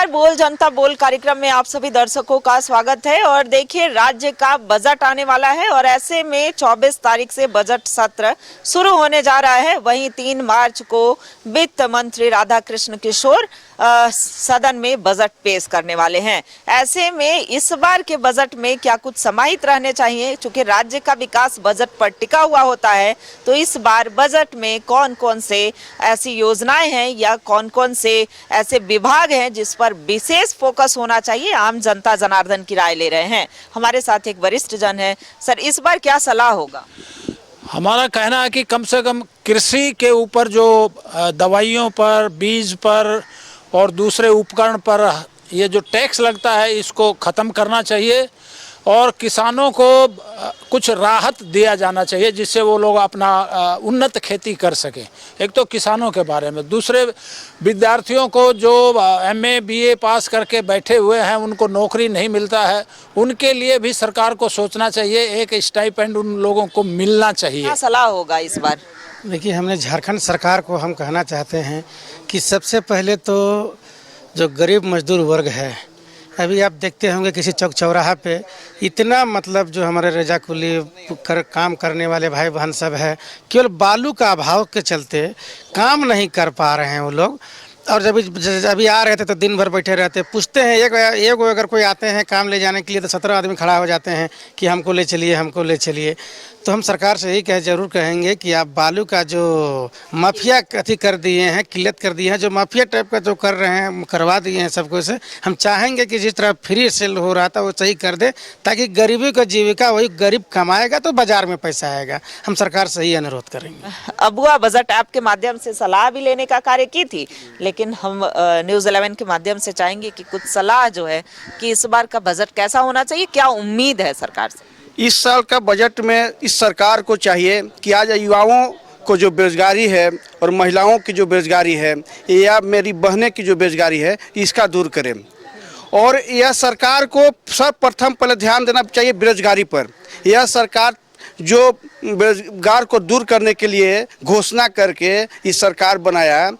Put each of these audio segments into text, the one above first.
नमस्कार, बोल जनता बोल कार्यक्रम में आप सभी दर्शकों का स्वागत है। और देखिए, राज्य का बजट आने वाला है और ऐसे में 24 तारीख से बजट सत्र शुरू होने जा रहा है। वहीं 3 मार्च को वित्त मंत्री राधाकृष्ण किशोर सदन में बजट पेश करने वाले हैं। ऐसे में इस बार के बजट में क्या कुछ समाहित रहने चाहिए, क्योंकि राज्य का विकास बजट पर टिका हुआ होता है। तो इस बार बजट में कौन कौन से ऐसी योजनाएं हैं या कौन कौन से ऐसे विभाग हैं जिस पर विशेष फोकस होना चाहिए, आम जनता जनार्दन की राय ले रहे हैं। हमारे साथ एक वरिष्ठ जन है। सर, इस बार क्या सलाह होगा? हमारा कहना है कि कम से कम कृषि के ऊपर जो दवाइयों पर, बीज पर और दूसरे उपकरण पर ये जो टैक्स लगता है, इसको ख़त्म करना चाहिए और किसानों को कुछ राहत दिया जाना चाहिए जिससे वो लोग अपना उन्नत खेती कर सकें। एक तो किसानों के बारे में, दूसरे विद्यार्थियों को जो MA BA पास करके बैठे हुए हैं, उनको नौकरी नहीं मिलता है, उनके लिए भी सरकार को सोचना चाहिए। एक स्टाइपेंड उन लोगों को मिलना चाहिए। क्या सलाह होगा इस बार? देखिए, हमने झारखंड सरकार को हम कहना चाहते हैं कि सबसे पहले तो जो गरीब मजदूर वर्ग है, अभी आप देखते होंगे किसी चौक चौराहा पे इतना मतलब जो हमारे रजाकुली काम करने वाले भाई बहन सब है, केवल बालू का अभाव के चलते काम नहीं कर पा रहे हैं वो लोग। और जब अभी आ रहे थे तो दिन भर बैठे रहते, पूछते हैं एक अगर कोई आते हैं काम ले जाने के लिए तो 17 आदमी खड़ा हो जाते हैं कि हमको ले चलिए, हमको ले चलिए। तो हम सरकार से यही जरूर कहेंगे कि आप बालू का जो माफिया अथी कर दिए हैं, किल्लत कर दिए हैं, जो माफिया टाइप का जो कर रहे हैं, करवा दिए हैं सबको से। हम चाहेंगे कि जिस तरह फ्री सेल हो रहा था वो सही कर दे, ताकि गरीबी का जीविका वही गरीब कमाएगा तो बाजार में पैसा आएगा। हम सरकार से ही अनुरोध करेंगे। अबुआ बजट ऐप के माध्यम से सलाह भी लेने का कार्य की थी, लेकिन हम न्यूज़ 11 के माध्यम से चाहेंगे कि कुछ सलाह जो है कि इस बार का बजट कैसा होना चाहिए, क्या उम्मीद है सरकार से? इस साल का बजट में इस सरकार को चाहिए कि आज युवाओं को जो बेरोजगारी है और महिलाओं की जो बेरोजगारी है या मेरी बहनें की जो बेरोजगारी है, इसका दूर करें। और यह सरकार को सर्वप्रथम पहले ध्यान देना चाहिए बेरोजगारी पर। यह सरकार जो बेरोजगार को दूर करने के लिए घोषणा करके इस सरकार बनाया,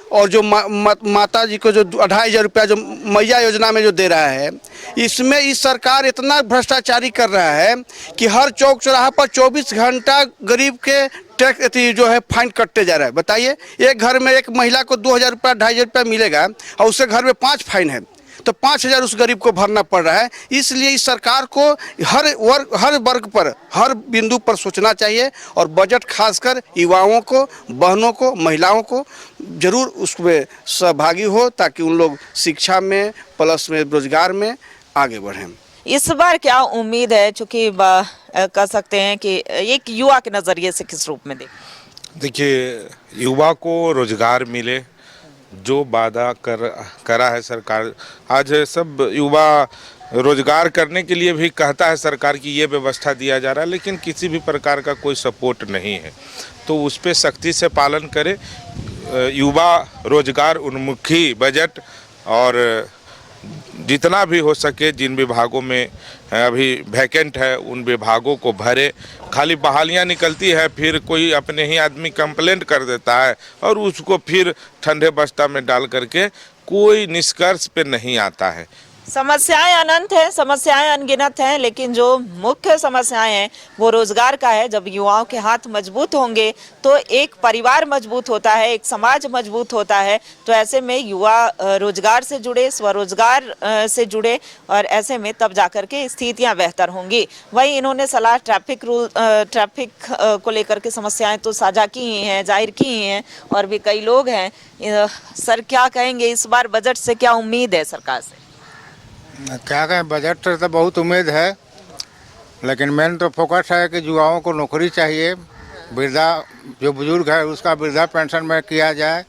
और जो माता जी को जो 2500 रुपया जो मैया योजना में जो दे रहा है, इसमें इस सरकार इतना भ्रष्टाचारी कर रहा है कि हर चौक चौराहा पर 24 घंटा गरीब के टैक्स जो है फाइन कटते जा रहा है। बताइए, एक घर में एक महिला को 2000 रुपया 2500 रुपया मिलेगा और उसके घर में 5 फाइन है, तो 5000 उस गरीब को भरना पड़ रहा है। इसलिए इस सरकार को हर वर्ग पर, हर बिंदु पर सोचना चाहिए और बजट खासकर युवाओं को, बहनों को, महिलाओं को जरूर उसमें सहभागी हो, ताकि उन लोग शिक्षा में प्लस में रोजगार में आगे बढ़ें। इस बार क्या उम्मीद है, चूँकि कह सकते हैं कि एक युवा के नज़रिए से किस रूप में देखिए, युवा को रोजगार मिले, जो वादा करा है सरकार। आज सब युवा रोजगार करने के लिए भी कहता है सरकार की ये व्यवस्था दिया जा रहा है, लेकिन किसी भी प्रकार का कोई सपोर्ट नहीं है। तो उस पर सख्ती से पालन करे। युवा रोजगार उन्मुखी बजट, और जितना भी हो सके जिन विभागों में अभी वैकेंट है उन विभागों को भरे। खाली बहालियां निकलती है, फिर कोई अपने ही आदमी कंप्लेंट कर देता है और उसको फिर ठंडे बस्ता में डाल करके कोई निष्कर्ष पे नहीं आता है। समस्याएं अनंत हैं, समस्याएं अनगिनत हैं, लेकिन जो मुख्य समस्याएं हैं वो रोजगार का है। जब युवाओं के हाथ मजबूत होंगे तो एक परिवार मजबूत होता है, एक समाज मजबूत होता है। तो ऐसे में युवा रोजगार से जुड़े, स्वरोजगार से जुड़े, और ऐसे में तब जाकर के स्थितियां बेहतर होंगी। वहीं इन्होंने सलाह ट्रैफिक को लेकर के समस्याएं तो साझा की ही हैं, जाहिर की ही हैं, और भी कई लोग हैं। सर, क्या कहेंगे, इस बार बजट से क्या उम्मीद है सरकार से? क्या कहें, बजट से तो बहुत उम्मीद है, लेकिन मेन तो फोकस है कि युवाओं को नौकरी चाहिए। वृद्धा जो बुजुर्ग है उसका वृद्धा पेंशन में किया जाए,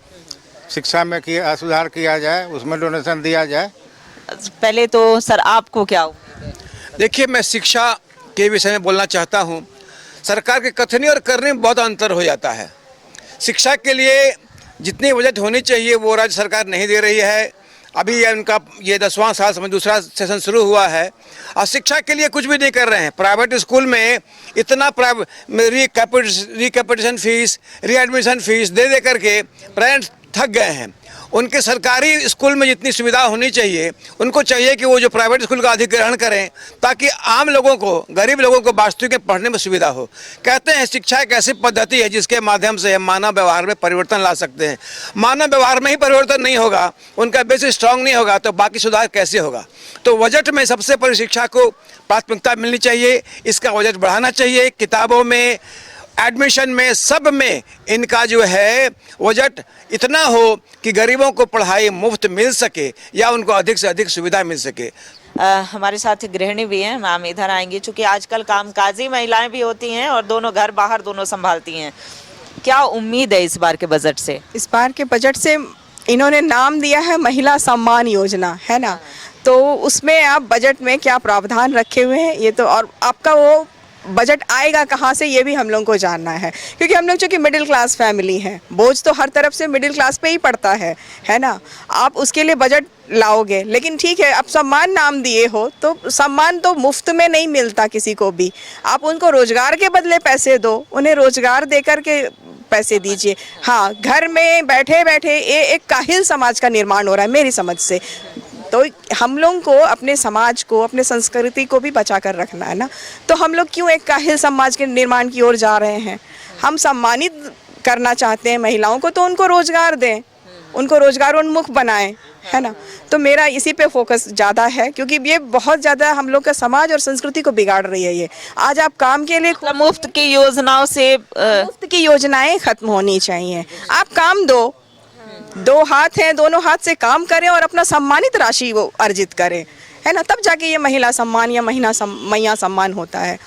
शिक्षा में सुधार किया जाए, उसमें डोनेशन दिया जाए। पहले तो सर आपको क्या उम्मीद है? देखिए, मैं शिक्षा के विषय में बोलना चाहता हूँ। सरकार के कथनी और करने में बहुत अंतर हो जाता है। शिक्षा के लिए जितनी बजट होनी चाहिए वो राज्य सरकार नहीं दे रही है। अभी इनका ये 10वां साल में दूसरा सेशन शुरू हुआ है और शिक्षा के लिए कुछ भी नहीं कर रहे हैं। प्राइवेट स्कूल में इतना रिकैपिटेशन फीस, रीएडमिशन फीस दे करके पेरेंट्स थक गए हैं उनके सरकारी स्कूल में जितनी सुविधा होनी चाहिए, उनको चाहिए कि वो जो प्राइवेट स्कूल का अधिग्रहण करें, ताकि आम लोगों को, गरीब लोगों को वास्तविक में पढ़ने में सुविधा हो। कहते हैं शिक्षा एक ऐसी पद्धति है जिसके माध्यम से हम मानव व्यवहार में परिवर्तन ला सकते हैं। मानव व्यवहार में ही परिवर्तन नहीं होगा, उनका बेस स्ट्रांग नहीं होगा, तो बाकी सुधार कैसे होगा। तो बजट में सबसे पहले शिक्षा को प्राथमिकता मिलनी चाहिए, इसका बजट बढ़ाना चाहिए। किताबों में, एडमिशन में, सब में इनका जो है बजट इतना हो कि गरीबों को पढ़ाई मुफ्त मिल सके या उनको अधिक से अधिक सुविधा मिल सके। हमारे साथ गृहिणी भी हैं, मैम इधर आएंगी, चूंकि आजकल कामकाजी महिलाएं भी होती हैं और दोनों घर बाहर दोनों संभालती हैं। क्या उम्मीद है इस बार के बजट से? इस बार के बजट से इन्होंने नाम दिया है महिला सम्मान योजना, है ना, तो उसमें आप बजट में क्या प्रावधान रखे हुए हैं ये तो, और आपका वो बजट आएगा कहाँ से ये भी हम लोगों को जानना है, क्योंकि हम लोग चूँकि मिडिल क्लास फैमिली हैं, बोझ तो हर तरफ से मिडिल क्लास पे ही पड़ता है ना। आप उसके लिए बजट लाओगे, लेकिन ठीक है, आप सम्मान नाम दिए हो तो सम्मान तो मुफ्त में नहीं मिलता किसी को भी। आप उनको रोजगार के बदले पैसे दो, उन्हें रोजगार दे करके पैसे दीजिए। हाँ, घर में बैठे बैठे ये एक काहिल समाज का निर्माण हो रहा है मेरी समझ से। तो हम लोगों को अपने समाज को, अपने संस्कृति को भी बचा कर रखना है ना, तो हम लोग क्यों एक काहिल समाज के निर्माण की ओर जा रहे हैं? हम सम्मानित करना चाहते हैं महिलाओं को, तो उनको रोजगार दें, उनको रोजगार उन्मुख बनाएं, है ना। तो मेरा इसी पे फोकस ज़्यादा है, क्योंकि ये बहुत ज़्यादा हम लोग का समाज और संस्कृति को बिगाड़ रही है। ये आज आप काम के लिए मुफ्त की योजनाओं से मुफ्त की योजनाएं खत्म होनी चाहिए। आप काम दो, दो हाथ हैं, दोनों हाथ से काम करें और अपना सम्मानित राशि वो अर्जित करें, है ना, तब जाके ये महिला सम्मान या मैया सम्मान होता है।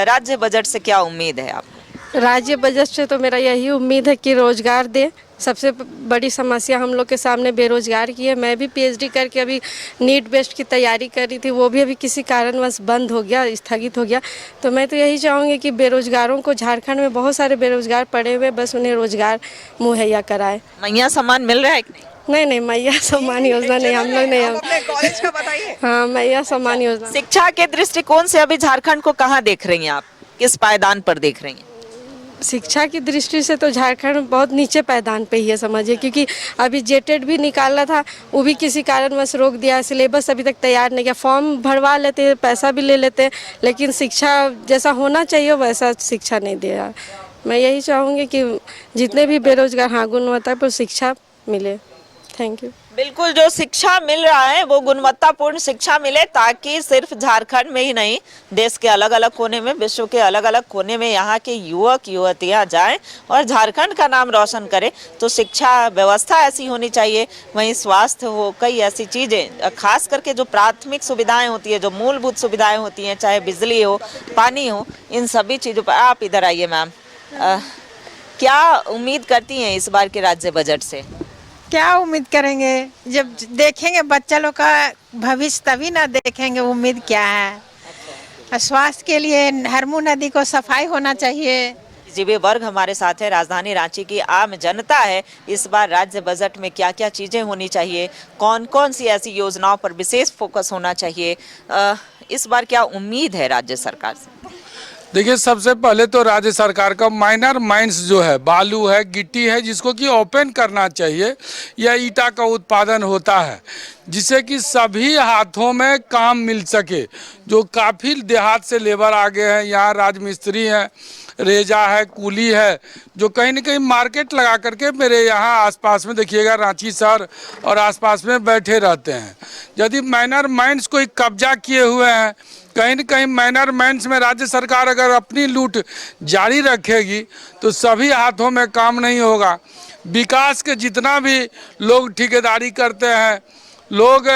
राज्य बजट से क्या उम्मीद है आपको? राज्य बजट से तो मेरा यही उम्मीद है कि रोजगार दे। सबसे बड़ी समस्या हम लोग के सामने बेरोजगार की है। मैं भी पीएचडी करके अभी नीट बेस्ड की तैयारी कर रही थी, वो भी अभी किसी कारणवश बंद हो गया, स्थगित हो गया। तो मैं तो यही चाहूँगी कि बेरोजगारों को, झारखंड में बहुत सारे बेरोजगार पड़े हुए, बस उन्हें रोजगार मुहैया कराए। मैया सम्मान मिल रहा है कि नहीं? नहीं, मैया सम्मान योजना नहीं, हम लोग नहीं। अपने कॉलेज का बताइए। हाँ, मैया सम्मान योजना। शिक्षा के दृष्टिकोण से अभी झारखंड को कहाँ देख रही हैं आप, किस पायदान पर देख रही हैं? शिक्षा की दृष्टि से तो झारखंड बहुत नीचे पायदान पे ही है समझिए, क्योंकि अभी जेटेड भी निकाला था, वो भी किसी कारणवश रोक दिया। सिलेबस अभी तक तैयार नहीं किया, फॉर्म भरवा लेते हैं, पैसा भी ले लेते हैं, लेकिन शिक्षा जैसा होना चाहिए वैसा शिक्षा नहीं दिया। मैं यही चाहूँगी कि जितने भी बेरोजगार, हाँ, गुणवत्ता पर शिक्षा मिले। Thank you. बिल्कुल, जो शिक्षा मिल रहा है वो गुणवत्तापूर्ण शिक्षा मिले, ताकि सिर्फ झारखंड में ही नहीं, देश के अलग अलग कोने में, विश्व के अलग अलग कोने में यहाँ के युवक युवतियाँ जाएं और झारखंड का नाम रोशन करें। तो शिक्षा व्यवस्था ऐसी होनी चाहिए, वहीं स्वास्थ्य हो, कई ऐसी चीज़ें, खास करके जो प्राथमिक सुविधाएं होती है, जो मूलभूत सुविधाएं होती हैं, चाहे बिजली हो, पानी हो, इन सभी चीज़ों पर। आप इधर आइए मैम, क्या उम्मीद करती हैं इस बार के राज्य बजट से? क्या उम्मीद करेंगे, जब देखेंगे बच्चा लोग का भविष्य तभी ना देखेंगे उम्मीद क्या है। स्वास्थ्य के लिए हरमू नदी को सफाई होना चाहिए। जीवी वर्ग हमारे साथ है, राजधानी रांची की आम जनता है। इस बार राज्य बजट में क्या क्या चीज़ें होनी चाहिए, कौन कौन सी ऐसी योजनाओं पर विशेष फोकस होना चाहिए, इस बार क्या उम्मीद है राज्य सरकार से? देखिए, सबसे पहले तो राज्य सरकार का माइनर माइंस जो है, बालू है, गिट्टी है, जिसको कि ओपन करना चाहिए। या ईटा का उत्पादन होता है, जिससे कि सभी हाथों में काम मिल सके। जो काफ़ी देहात से लेबर आ गए हैं, यहाँ राजमिस्त्री हैं, रेजा है, कूली है, जो कहीं न कहीं मार्केट लगा करके मेरे यहाँ आसपास में देखिएगा, रांची शहर और आसपास में बैठे रहते हैं। यदि माइनर माइंस कोई कब्जा किए हुए हैं, कहीं न कहीं माइनर माइंस में राज्य सरकार अगर अपनी लूट जारी रखेगी तो सभी हाथों में काम नहीं होगा। विकास के जितना भी लोग ठेकेदारी करते हैं, लोग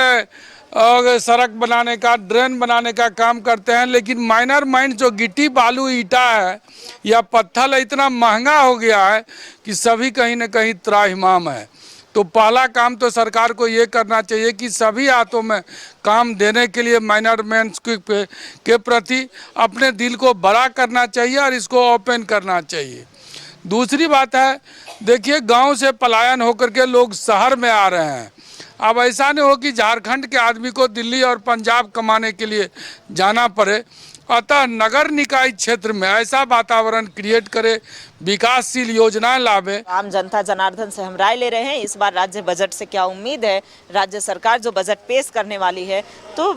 सड़क बनाने का, ड्रेन बनाने का काम करते हैं, लेकिन माइनर माइंस जो गिट्टी बालू ईटा है या पत्थर इतना महंगा हो गया है कि सभी कहीं न कहीं त्राहिमाम है। तो पहला काम तो सरकार को ये करना चाहिए कि सभी हाथों में काम देने के लिए माइनर माइंस के प्रति अपने दिल को बड़ा करना चाहिए और इसको ओपन करना चाहिए। दूसरी बात है, देखिए, गांव से पलायन होकर के लोग शहर में आ रहे हैं। अब ऐसा नहीं हो कि झारखंड के आदमी को दिल्ली और पंजाब कमाने के लिए जाना पड़े। अतः नगर निकाय क्षेत्र में ऐसा वातावरण क्रिएट करे, विकासशील योजनाएं लावे। आम जनता जनार्दन से हम राय ले रहे हैं इस बार राज्य बजट से क्या उम्मीद है। राज्य सरकार जो बजट पेश करने वाली है तो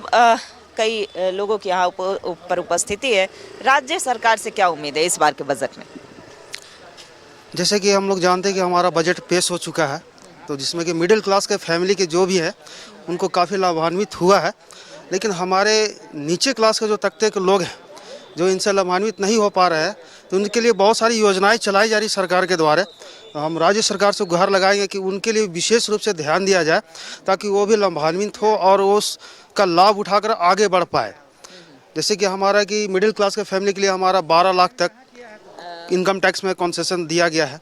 कई लोगों की यहाँ ऊपर उपस्थिति है। राज्य सरकार से क्या उम्मीद है इस बार के बजट में? जैसे कि हम लोग जानते हैं कि हमारा बजट पेश हो चुका है, तो जिसमें कि मिडिल क्लास के फैमिली के जो भी है उनको काफ़ी लाभान्वित हुआ है, लेकिन हमारे नीचे क्लास के जो तबके के लोग हैं जो इनसे लाभान्वित नहीं हो पा रहे हैं, तो उनके लिए बहुत सारी योजनाएं चलाई जा रही सरकार के द्वारा। तो हम राज्य सरकार से गुहार लगाएंगे कि उनके लिए विशेष रूप से ध्यान दिया जाए ताकि वो भी लाभान्वित हो और उसका लाभ उठाकर आगे बढ़ पाए। जैसे कि हमारा कि मिडिल क्लास के फैमिली के लिए हमारा 12 लाख तक इनकम टैक्स में कंसेशन दिया गया है।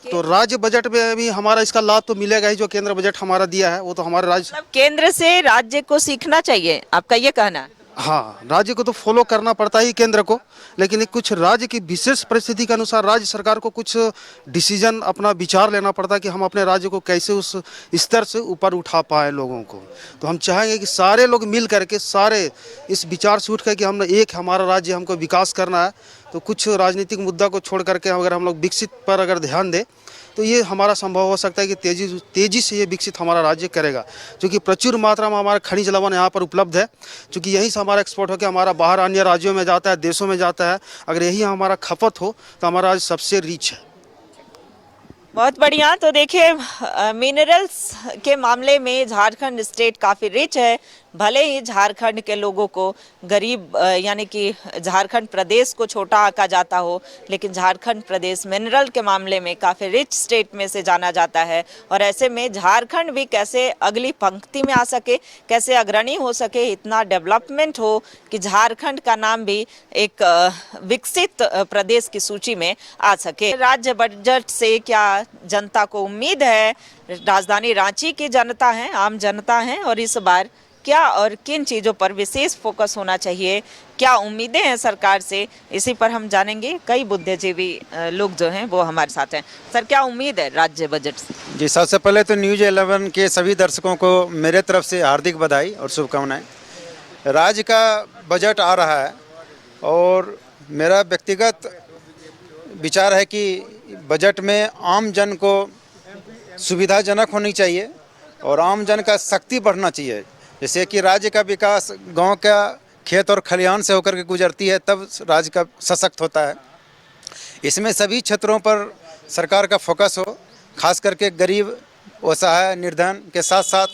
तो राज्य बजट में भी हमारा इसका लाभ तो मिलेगा ही। जो केंद्र बजट हमारा दिया है वो तो हमारे राज्य, केंद्र से राज्य को सीखना चाहिए, आपका ये कहना है? हाँ, राज्य को तो फॉलो करना पड़ता ही केंद्र को, लेकिन कुछ राज्य की विशेष परिस्थिति के अनुसार राज्य सरकार को कुछ डिसीजन अपना विचार लेना पड़ता है कि हम अपने राज्य को कैसे उस स्तर से ऊपर उठा पाए लोगों को। तो हम चाहेंगे कि सारे लोग मिल करके सारे इस विचार से उठ कर कि हम एक हमारा राज्य हमको विकास करना है, तो कुछ राजनीतिक मुद्दा को छोड़ करके अगर हम लोग विकसित पर अगर ध्यान दें तो ये हमारा संभव हो सकता है कि तेज़ी से ये विकसित हमारा राज्य करेगा। क्योंकि प्रचुर मात्रा में हमारा खनिज लवण यहाँ पर उपलब्ध है, क्योंकि यहीं से हमारा एक्सपोर्ट होकर हमारा बाहर अन्य राज्यों में जाता है, देशों में जाता है। अगर यही हमारा खपत हो तो हमारा राज्य सबसे रिच है। बहुत बढ़िया। तो देखिए मिनरल्स के मामले में झारखंड स्टेट काफ़ी रिच है। भले ही झारखंड के लोगों को गरीब यानी कि झारखंड प्रदेश को छोटा आंका जाता हो, लेकिन झारखंड प्रदेश मिनरल के मामले में काफ़ी रिच स्टेट में से जाना जाता है। और ऐसे में झारखंड भी कैसे अगली पंक्ति में आ सके, कैसे अग्रणी हो सके, इतना डेवलपमेंट हो कि झारखंड का नाम भी एक विकसित प्रदेश की सूची में आ सके। राज्य बजट से क्या जनता को उम्मीद है? राजधानी रांची की जनता है, आम जनता है, और इस बार क्या और किन चीज़ों पर विशेष फोकस होना चाहिए, क्या उम्मीदें हैं सरकार से, इसी पर हम जानेंगे। कई बुद्धिजीवी लोग जो हैं वो हमारे साथ हैं। सर, क्या उम्मीद है राज्य बजट से? जी, सबसे पहले तो न्यूज़ 11 के सभी दर्शकों को मेरे तरफ से हार्दिक बधाई और शुभकामनाएं। राज्य का बजट आ रहा है और मेरा व्यक्तिगत विचार है कि बजट में आम जन को सुविधाजनक होनी चाहिए और आम जन का शक्ति बढ़ना चाहिए। जैसे कि राज्य का विकास गांव का खेत और खलिहान से होकर के गुजरती है, तब राज्य का सशक्त होता है। इसमें सभी क्षेत्रों पर सरकार का फोकस हो, खास करके गरीब, असहाय, निर्धन के साथ साथ।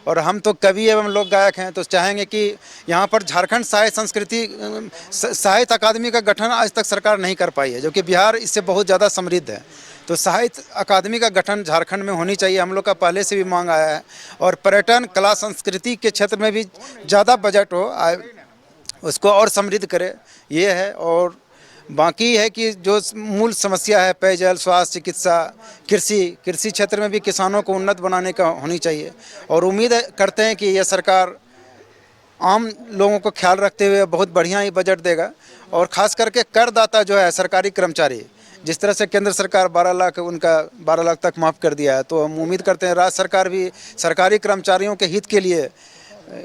और हम तो कवि एवं लोक गायक हैं, तो चाहेंगे कि यहाँ पर झारखंड साहित्य अकादमी का गठन आज तक सरकार नहीं कर पाई है, जो कि बिहार इससे बहुत ज़्यादा समृद्ध है। तो साहित्य अकादमी का गठन झारखंड में होनी चाहिए, हम लोग का पहले से भी मांग आया है। और पर्यटन, कला, संस्कृति के क्षेत्र में भी ज़्यादा बजट हो, उसको और समृद्ध करे, ये है। और बाकी है कि जो मूल समस्या है पेयजल, स्वास्थ्य, चिकित्सा, कृषि क्षेत्र में भी किसानों को उन्नत बनाने का होनी चाहिए। और उम्मीद करते हैं कि यह सरकार आम लोगों को ख्याल रखते हुए बहुत बढ़िया ही बजट देगा। और ख़ास करके करदाता जो है, सरकारी कर्मचारी, जिस तरह से केंद्र सरकार 12 लाख उनका 12 लाख तक माफ़ कर दिया है, तो हम उम्मीद करते हैं राज्य सरकार भी सरकारी कर्मचारियों के हित के लिए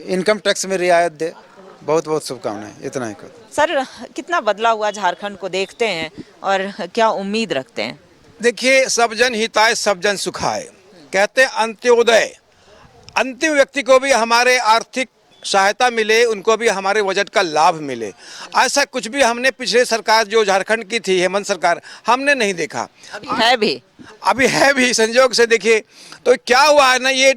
इनकम टैक्स में रियायत दे। बहुत बहुत शुभकामनाएं। इतना ही। सर, कितना बदला हुआ झारखंड को देखते हैं और क्या उम्मीद रखते हैं? देखिए, सब जन हिताय सब जन सुखाय कहते हैं। अंत्योदय, अंतिम व्यक्ति को भी हमारे आर्थिक सहायता मिले, उनको भी हमारे बजट का लाभ मिले। ऐसा कुछ भी हमने पिछले सरकार जो झारखंड की थी, हेमंत सरकार, हमने नहीं देखा। अभी है भी संयोग से देखिए। तो क्या हुआ है ना, ये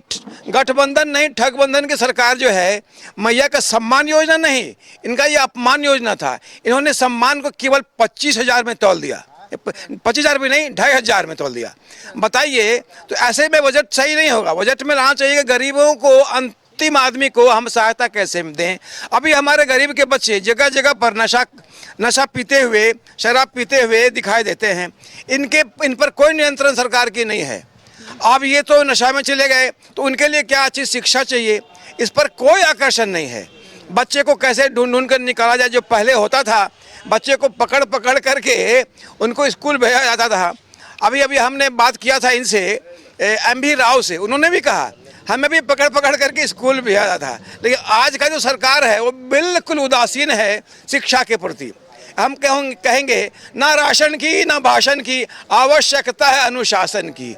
गठबंधन नहीं, ठगबंधन की सरकार जो है, मैया का सम्मान योजना नहीं, इनका ये अपमान योजना था। इन्होंने सम्मान को केवल 25,000 में तौल दिया, 25,000 भी नहीं, 2,500 में तोल दिया। बताइए, तो ऐसे में बजट सही नहीं होगा। बजट में रहना चाहिए कि गरीबों को, अंतिम आदमी को हम सहायता कैसे दें। अभी हमारे गरीब के बच्चे जगह जगह पर नशा पीते हुए, शराब पीते हुए दिखाई देते हैं। इन पर कोई नियंत्रण सरकार की नहीं है। अब ये तो नशा में चले गए, तो उनके लिए क्या अच्छी शिक्षा चाहिए, इस पर कोई आकर्षण नहीं है। बच्चे को कैसे ढूंढ कर निकाला जाए, जो पहले होता था, बच्चे को पकड़ करके उनको स्कूल भेजा जाता था। अभी हमने बात किया था इनसे, MV राव से, उन्होंने भी कहा हमें भी पकड़ पकड़ करके स्कूल भी आया था। लेकिन आज का जो सरकार है वो बिल्कुल उदासीन है शिक्षा के प्रति। हम कहेंगे ना राशन की ना भाषण की, आवश्यकता है अनुशासन की।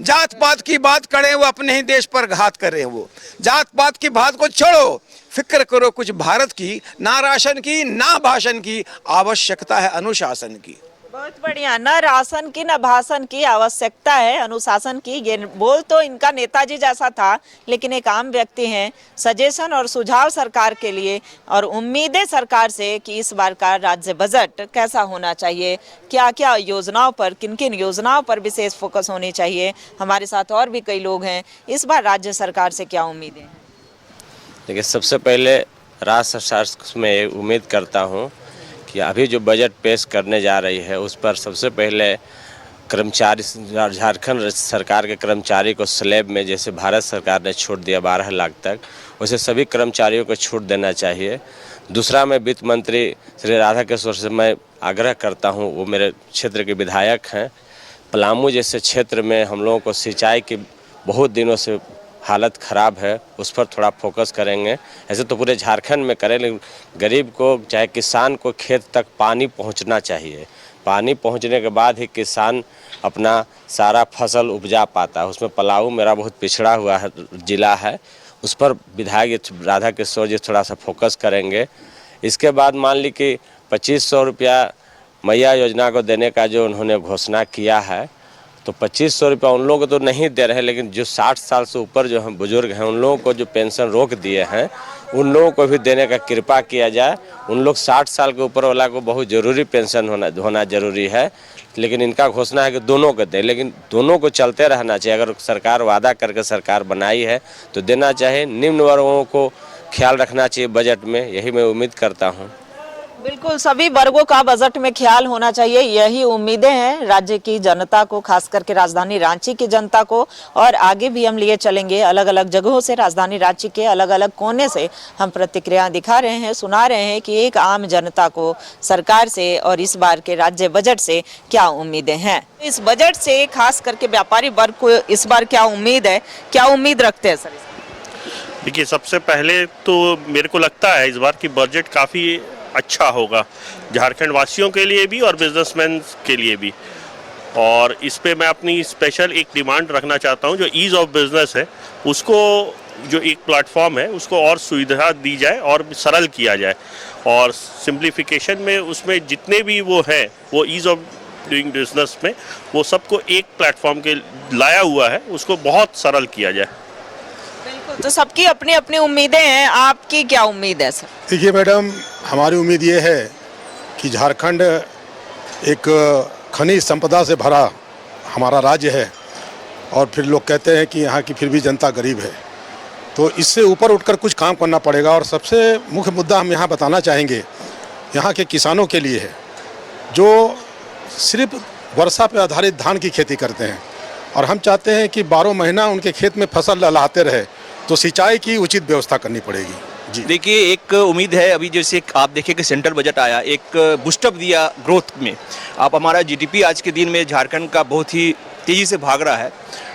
जात पात की बात करें वो अपने ही देश पर घात कर रहे हैं। वो जात पात की बात को छोड़ो, फिक्र करो कुछ भारत की। ना राशन की ना भाषण की, आवश्यकता है अनुशासन की। बहुत बढ़िया। न राशन की न भाषण की, आवश्यकता है अनुशासन की। ये बोल तो इनका नेताजी जैसा था, लेकिन एक आम व्यक्ति हैं। सजेशन और सुझाव सरकार के लिए और उम्मीदें सरकार से कि इस बार का राज्य बजट कैसा होना चाहिए, क्या क्या योजनाओं पर, किन किन योजनाओं पर विशेष फोकस होनी चाहिए। हमारे साथ और भी कई लोग हैं। इस बार राज्य सरकार से क्या उम्मीदें हैं? देखिए, सबसे पहले राज्य सरकार से मैं उम्मीद करता हूँ कि अभी जो बजट पेश करने जा रही है उस पर सबसे पहले कर्मचारी, झारखंड सरकार के कर्मचारी को स्लैब में जैसे भारत सरकार ने छूट दिया 12 लाख तक, वैसे सभी कर्मचारियों को छूट देना चाहिए। दूसरा, मैं वित्त मंत्री श्री राधा किशोर से मैं आग्रह करता हूं, वो मेरे क्षेत्र के विधायक हैं। पलामू जैसे क्षेत्र में हम लोगों को सिंचाई की बहुत दिनों से हालत ख़राब है, उस पर थोड़ा फोकस करेंगे। ऐसे तो पूरे झारखंड में करें, लेकिन गरीब को चाहे किसान को खेत तक पानी पहुंचना चाहिए। पानी पहुंचने के बाद ही किसान अपना सारा फसल उपजा पाता है। उसमें पलामू मेरा बहुत पिछड़ा हुआ है ज़िला है, उस पर विधायक राधा किशोर जी थोड़ा सा फोकस करेंगे। इसके बाद मान ली कि 2500 रुपया मैया योजना को देने का जो उन्होंने घोषणा किया है, तो 2500 रुपया उन लोगों को तो नहीं दे रहे, लेकिन जो 60 साल से ऊपर जो हम बुजुर्ग हैं उन लोगों को जो पेंशन रोक दिए हैं उन लोगों को भी देने का कृपा किया जाए। उन लोग 60 साल के ऊपर वाला को बहुत ज़रूरी पेंशन होना ज़रूरी है, लेकिन इनका घोषणा है कि दोनों को दें, लेकिन दोनों को चलते रहना चाहिए। अगर सरकार वादा करके सरकार बनाई है तो देना चाहिए। निम्न वर्गों को ख्याल रखना चाहिए बजट में, यही मैं उम्मीद करता हूँ। बिल्कुल, सभी वर्गों का बजट में ख्याल होना चाहिए, यही उम्मीदें हैं राज्य की जनता को, खास करके राजधानी रांची की जनता को। और आगे भी हम लिए चलेंगे, अलग अलग जगहों से, राजधानी रांची के अलग अलग कोने से हम प्रतिक्रिया दिखा रहे हैं, सुना रहे हैं कि एक आम जनता को सरकार से और इस बार के राज्य बजट से क्या उम्मीदें हैं। इस बजट से खास करके व्यापारी वर्ग को इस बार क्या उम्मीद है, क्या उम्मीद रखते हैं सर? देखिए, सबसे पहले तो मेरे को लगता है इस बार की बजट काफ़ी अच्छा होगा झारखंड वासियों के लिए भी और बिजनेसमैन के लिए भी। और इस पे मैं अपनी स्पेशल एक डिमांड रखना चाहता हूँ, जो ईज़ ऑफ बिजनेस है उसको, जो एक प्लेटफॉर्म है उसको और सुविधा दी जाए और सरल किया जाए। और सिंप्लीफिकेशन में उसमें जितने भी वो हैं, वो ईज़ ऑफ डूइंग बिजनेस में वो सबको एक प्लेटफॉर्म के लाया हुआ है, उसको बहुत सरल किया जाए। तो सबकी अपनी अपनी उम्मीदें हैं, आपकी क्या उम्मीद है सर? देखिए मैडम, हमारी उम्मीद ये है कि झारखंड एक खनिज संपदा से भरा हमारा राज्य है, और फिर लोग कहते हैं कि यहाँ की फिर भी जनता गरीब है, तो इससे ऊपर उठकर कुछ काम करना पड़ेगा। और सबसे मुख्य मुद्दा हम यहाँ बताना चाहेंगे, यहाँ के किसानों के लिए है जो सिर्फ वर्षा पर आधारित धान की खेती करते हैं, और हम चाहते हैं कि 12 महीना उनके खेत में फसल लहलाते रहे, तो सिंचाई की उचित व्यवस्था करनी पड़ेगी। जी देखिए, एक उम्मीद है, अभी जैसे आप देखिए कि सेंट्रल बजट आया, एक बूस्टअप दिया ग्रोथ में। आप हमारा जीडीपी आज के दिन में झारखंड का बहुत ही तेज़ी से भाग रहा है,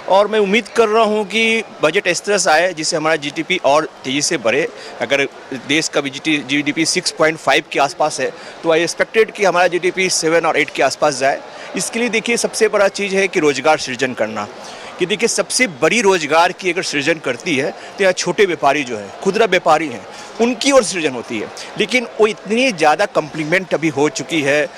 और मैं उम्मीद कर रहा हूं कि बजट इस तरह से आए जिससे हमारा जीडीपी और तेज़ी से बढ़े। अगर देश का जीडीपी 6.5 के आसपास है, तो आई एक्सपेक्टेड कि हमारा जीडीपी 7 और 8 के आसपास जाए। इसके लिए देखिए सबसे बड़ा चीज़ है कि रोज़गार सृजन करना, कि देखिए सबसे बड़ी रोज़गार की अगर सृजन करती है तो यहाँ छोटे व्यापारी जो है, खुदरा व्यापारी हैं, उनकी ओर सृजन होती है। लेकिन वो इतनी ज़्यादा कम्प्लीमेंट अभी हो चुकी है,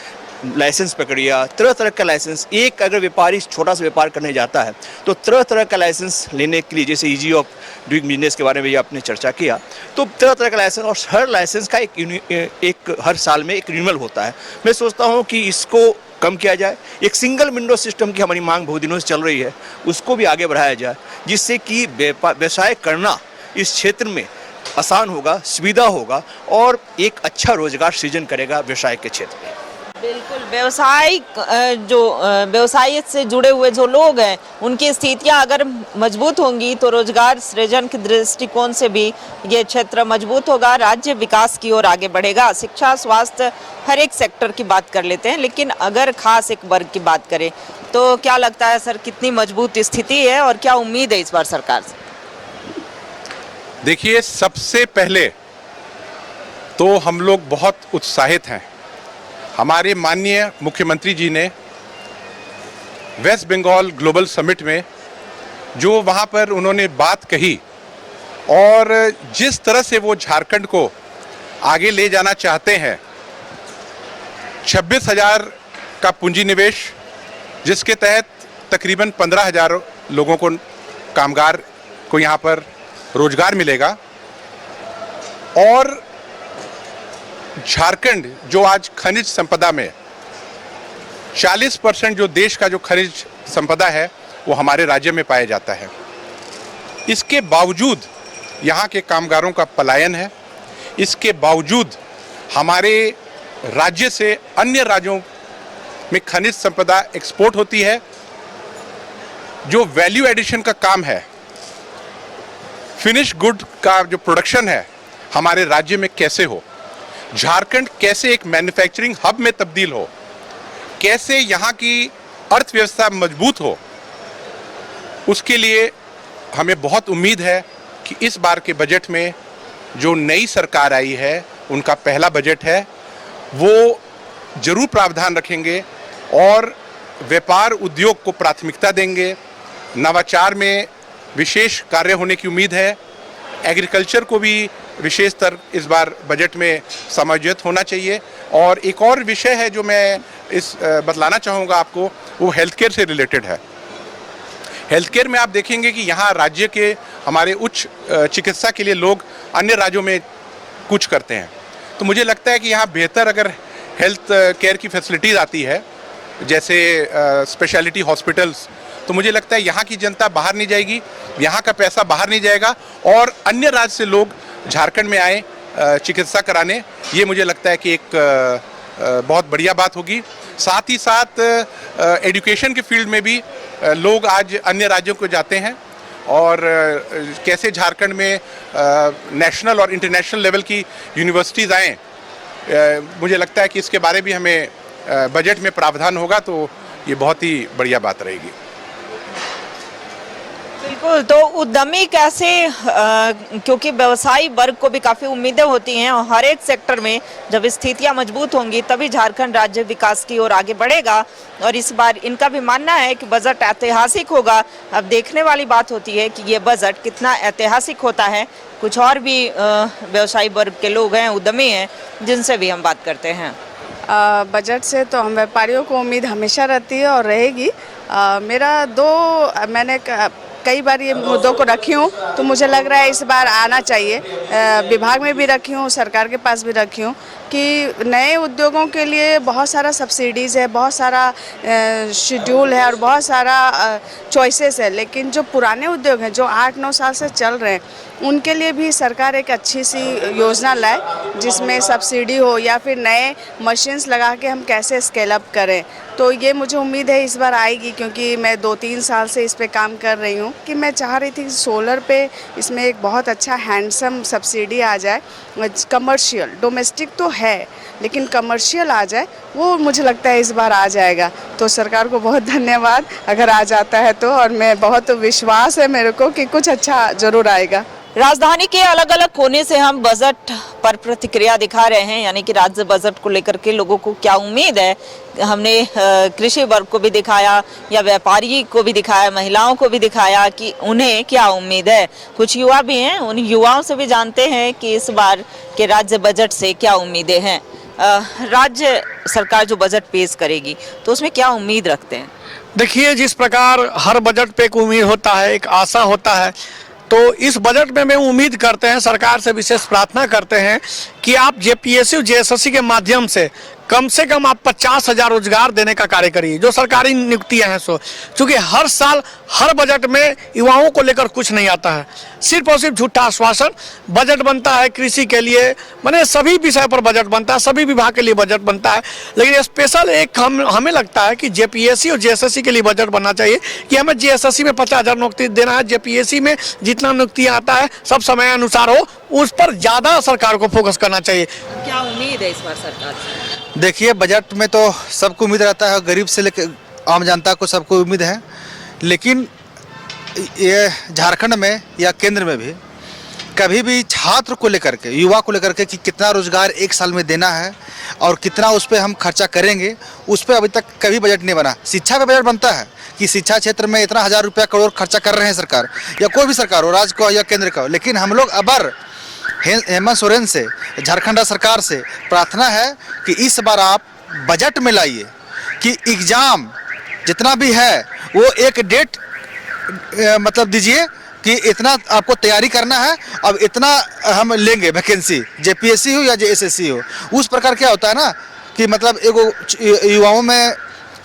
लाइसेंस प्रक्रिया, तरह तरह का लाइसेंस। एक अगर व्यापारी छोटा सा व्यापार करने जाता है तो तरह तरह का लाइसेंस लेने के लिए, जैसे ईजी ऑफ डूइंग बिजनेस के बारे में ये आपने चर्चा किया, तो तरह तरह का लाइसेंस, और हर लाइसेंस का एक हर साल में एक रिन्यूअल होता है। मैं सोचता हूँ कि इसको कम किया जाए। एक सिंगल विंडो सिस्टम की हमारी मांग बहुत दिनों से चल रही है, उसको भी आगे बढ़ाया जाए, जिससे कि व्यवसाय करना इस क्षेत्र में आसान होगा, सुविधा होगा, और एक अच्छा रोजगार सृजन करेगा व्यवसाय के क्षेत्र में। बिल्कुल, व्यवसाय से जुड़े हुए जो लोग हैं उनकी स्थितियां अगर मजबूत होंगी तो रोजगार सृजन के दृष्टिकोण से भी ये क्षेत्र मजबूत होगा, राज्य विकास की ओर आगे बढ़ेगा। शिक्षा, स्वास्थ्य, हर एक सेक्टर की बात कर लेते हैं, लेकिन अगर खास एक वर्ग की बात करें तो क्या लगता है सर, कितनी मजबूत स्थिति है और क्या उम्मीद है इस बार सरकार से? देखिए, सबसे पहले तो हम लोग बहुत उत्साहित हैं। हमारे माननीय मुख्यमंत्री जी ने वेस्ट बंगाल ग्लोबल समिट में जो वहाँ पर उन्होंने बात कही और जिस तरह से वो झारखंड को आगे ले जाना चाहते हैं, 26,000 का पूंजी निवेश, जिसके तहत तकरीबन 15,000 लोगों को, कामगार को यहाँ पर रोजगार मिलेगा। और झारखंड जो आज खनिज संपदा में 40% जो देश का जो खनिज संपदा है वो हमारे राज्य में पाया जाता है। इसके बावजूद यहाँ के कामगारों का पलायन है। इसके बावजूद हमारे राज्य से अन्य राज्यों में खनिज संपदा एक्सपोर्ट होती है। जो वैल्यू एडिशन का काम है, फिनिश गुड का जो प्रोडक्शन है हमारे राज्य में कैसे हो, झारखंड कैसे एक मैन्युफैक्चरिंग हब में तब्दील हो, कैसे यहाँ की अर्थव्यवस्था मजबूत हो, उसके लिए हमें बहुत उम्मीद है कि इस बार के बजट में जो नई सरकार आई है, उनका पहला बजट है, वो जरूर प्रावधान रखेंगे और व्यापार उद्योग को प्राथमिकता देंगे। नवाचार में विशेष कार्य होने की उम्मीद है। एग्रीकल्चर को भी विशेष स्तर इस बार बजट में समायोजित होना चाहिए। और एक और विषय है जो मैं इस बतलाना चाहूँगा आपको, वो हेल्थ केयर से रिलेटेड है। हेल्थ केयर में आप देखेंगे कि यहाँ राज्य के हमारे उच्च चिकित्सा के लिए लोग अन्य राज्यों में कूच करते हैं। तो मुझे लगता है कि यहाँ बेहतर अगर हेल्थ केयर की फैसिलिटीज़ आती है, जैसे स्पेशलिटी हॉस्पिटल्स, तो मुझे लगता है यहाँ की जनता बाहर नहीं जाएगी, यहाँ का पैसा बाहर नहीं जाएगा और अन्य राज्य से लोग झारखंड में आए चिकित्सा कराने। ये मुझे लगता है कि एक बहुत बढ़िया बात होगी। साथ ही साथ एजुकेशन के फील्ड में भी लोग आज अन्य राज्यों को जाते हैं और कैसे झारखंड में नेशनल और इंटरनेशनल लेवल की यूनिवर्सिटीज़ आएँ, मुझे लगता है कि इसके बारे भी हमें बजट में प्रावधान होगा, तो ये बहुत ही बढ़िया बात रहेगी। बिल्कुल, तो उद्यमी कैसे, क्योंकि व्यवसायी वर्ग को भी काफ़ी उम्मीदें होती हैं और हर एक सेक्टर में जब स्थितियां मजबूत होंगी तभी झारखंड राज्य विकास की ओर आगे बढ़ेगा। और इस बार इनका भी मानना है कि बजट ऐतिहासिक होगा। अब देखने वाली बात होती है कि ये बजट कितना ऐतिहासिक होता है। कुछ और भी व्यवसायी वर्ग के लोग हैं, उद्यमी हैं, जिनसे भी हम बात करते हैं। बजट से तो हम व्यापारियों को उम्मीद हमेशा रहती है और रहेगी। मैंने कई बार ये मुद्दों को रखी हूँ, तो मुझे लग रहा है इस बार आना चाहिए। विभाग में भी रखी हूँ, सरकार के पास भी रखी हूँ कि नए उद्योगों के लिए बहुत सारा सब्सिडीज़ है, बहुत सारा शेड्यूल है और बहुत सारा चॉइसेस है। लेकिन जो पुराने उद्योग हैं जो 8-9 साल से चल रहे हैं, उनके लिए भी सरकार एक अच्छी सी योजना लाए जिसमें सब्सिडी हो या फिर नए मशीन्स लगा के हम कैसे स्केल अप करें। तो ये मुझे उम्मीद है इस बार आएगी, क्योंकि मैं 2-3 साल से इस पे काम कर रही हूँ कि मैं चाह रही थी सोलर पे इसमें एक बहुत अच्छा हैंडसम सब्सिडी आ जाए। कमर्शियल, डोमेस्टिक तो है लेकिन कमर्शियल आ जाए, वो मुझे लगता है इस बार आ जाएगा। तो सरकार को बहुत धन्यवाद अगर आ जाता है तो, और मैं बहुत विश्वास है मेरे को कि कुछ अच्छा ज़रूर आएगा। राजधानी के अलग अलग कोने से हम बजट पर प्रतिक्रिया दिखा रहे हैं, यानी कि राज्य बजट को लेकर के लोगों को क्या उम्मीद है। हमने कृषि वर्ग को भी दिखाया या व्यापारी को भी दिखाया, महिलाओं को भी दिखाया कि उन्हें क्या उम्मीद है। कुछ युवा भी हैं, उन युवाओं से भी जानते हैं कि इस बार के राज्य बजट से क्या उम्मीदें हैं। राज्य सरकार जो बजट पेश करेगी तो उसमें क्या उम्मीद रखते हैं? देखिए, जिस प्रकार हर बजट पे एक उम्मीद होता है, एक आशा होता है, तो इस बजट में उम्मीद करते हैं, सरकार से विशेष प्रार्थना करते हैं कि आप जेपीएससी और जेएसएससी के माध्यम से कम आप 50,000 रोजगार देने का कार्य करिए, जो सरकारी नियुक्तियां हैं सो। क्योंकि हर साल हर बजट में युवाओं को लेकर कुछ नहीं आता है, सिर्फ और सिर्फ झूठा आश्वासन। बजट बनता है कृषि के लिए, माने सभी विषय पर बजट बनता है, सभी विभाग के लिए बजट बनता है, लेकिन स्पेशल एक हमें लगता है कि जेपीएससी और जेएसएससी के लिए बजट बनना चाहिए कि हमें जेएसएससी में 50,000 नियुक्ति देना है, जेपीएससी में जितना नियुक्तियाँ आता है सब समय अनुसार हो, उस पर ज़्यादा सरकार को फोकस करना चाहिए। क्या उम्मीद है इस बार सरकार से? देखिए, बजट में तो सबको उम्मीद रहता है, गरीब से लेकर आम जनता को सबको उम्मीद है। लेकिन ये झारखंड में या केंद्र में भी कभी भी छात्र को लेकर के, युवा को लेकर के कि कितना रोजगार एक साल में देना है और कितना उस पर हम खर्चा करेंगे, उस पर अभी तक कभी बजट नहीं बना। शिक्षा पे बजट बनता है कि शिक्षा क्षेत्र में इतना 1000 रुपया करोड़ खर्चा कर रहे हैं सरकार, या कोई भी सरकार हो, राज्य का या केंद्र का हो। लेकिन हम लोग अबर हेमंत सोरेन से, झारखंड सरकार से प्रार्थना है कि इस बार आप बजट में लाइए कि एग्ज़ाम जितना भी है वो एक डेट मतलब दीजिए कि इतना आपको तैयारी करना है, अब इतना हम लेंगे वैकेंसी, जेपीएससी हो या जेएसएससी हो। उस प्रकार क्या होता है ना कि मतलब एक युवाओं में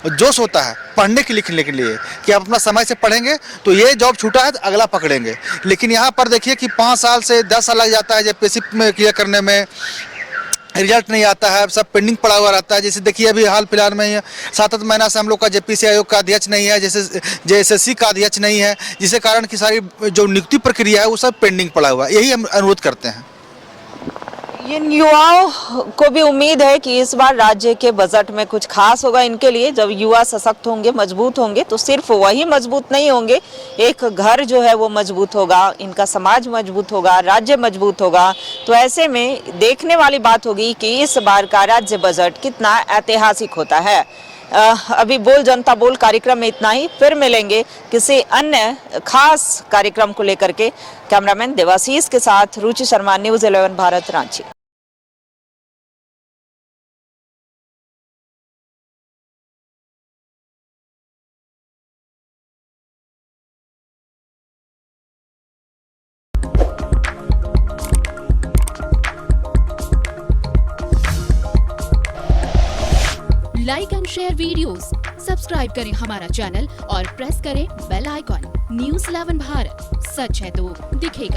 जोश होता है पढ़ने के लिखने के लिए कि आप अपना समय से पढ़ेंगे तो ये जॉब छूटा है तो अगला पकड़ेंगे। लेकिन यहाँ पर देखिए कि 5 साल से 10 साल लग जाता है जेपीएससी में क्लियर करने में, रिजल्ट नहीं आता है, सब पेंडिंग पड़ा हुआ रहता है। जैसे देखिए अभी हाल फिलहाल में 7 महीना से हम लोग का जेपीसी आयोग का अध्यक्ष नहीं है, जैसे जेएसएससी का अध्यक्ष नहीं है, जिसके कारण की सारी जो नियुक्ति प्रक्रिया है वो सब पेंडिंग पड़ा हुआ है। यही हम अनुरोध करते हैं। इन युवाओं को भी उम्मीद है कि इस बार राज्य के बजट में कुछ खास होगा इनके लिए। जब युवा सशक्त होंगे, मजबूत होंगे, तो सिर्फ वही मजबूत नहीं होंगे, एक घर जो है वो मजबूत होगा, इनका समाज मजबूत होगा, राज्य मजबूत होगा। तो ऐसे में देखने वाली बात होगी कि इस बार का राज्य बजट कितना ऐतिहासिक होता है। अभी बोल जनता बोल कार्यक्रम में इतना ही, फिर मिलेंगे किसी अन्य खास कार्यक्रम को लेकर के। कैमरामैन देवाशीष के साथ Ruchi Sharma, news 11 Bharat, Ranchi. Like and share videos, subscribe करें हमारा चैनल और प्रेस करें बेल आइकॉन। न्यूज़ 11 भारत, सच है तो दिखेगा।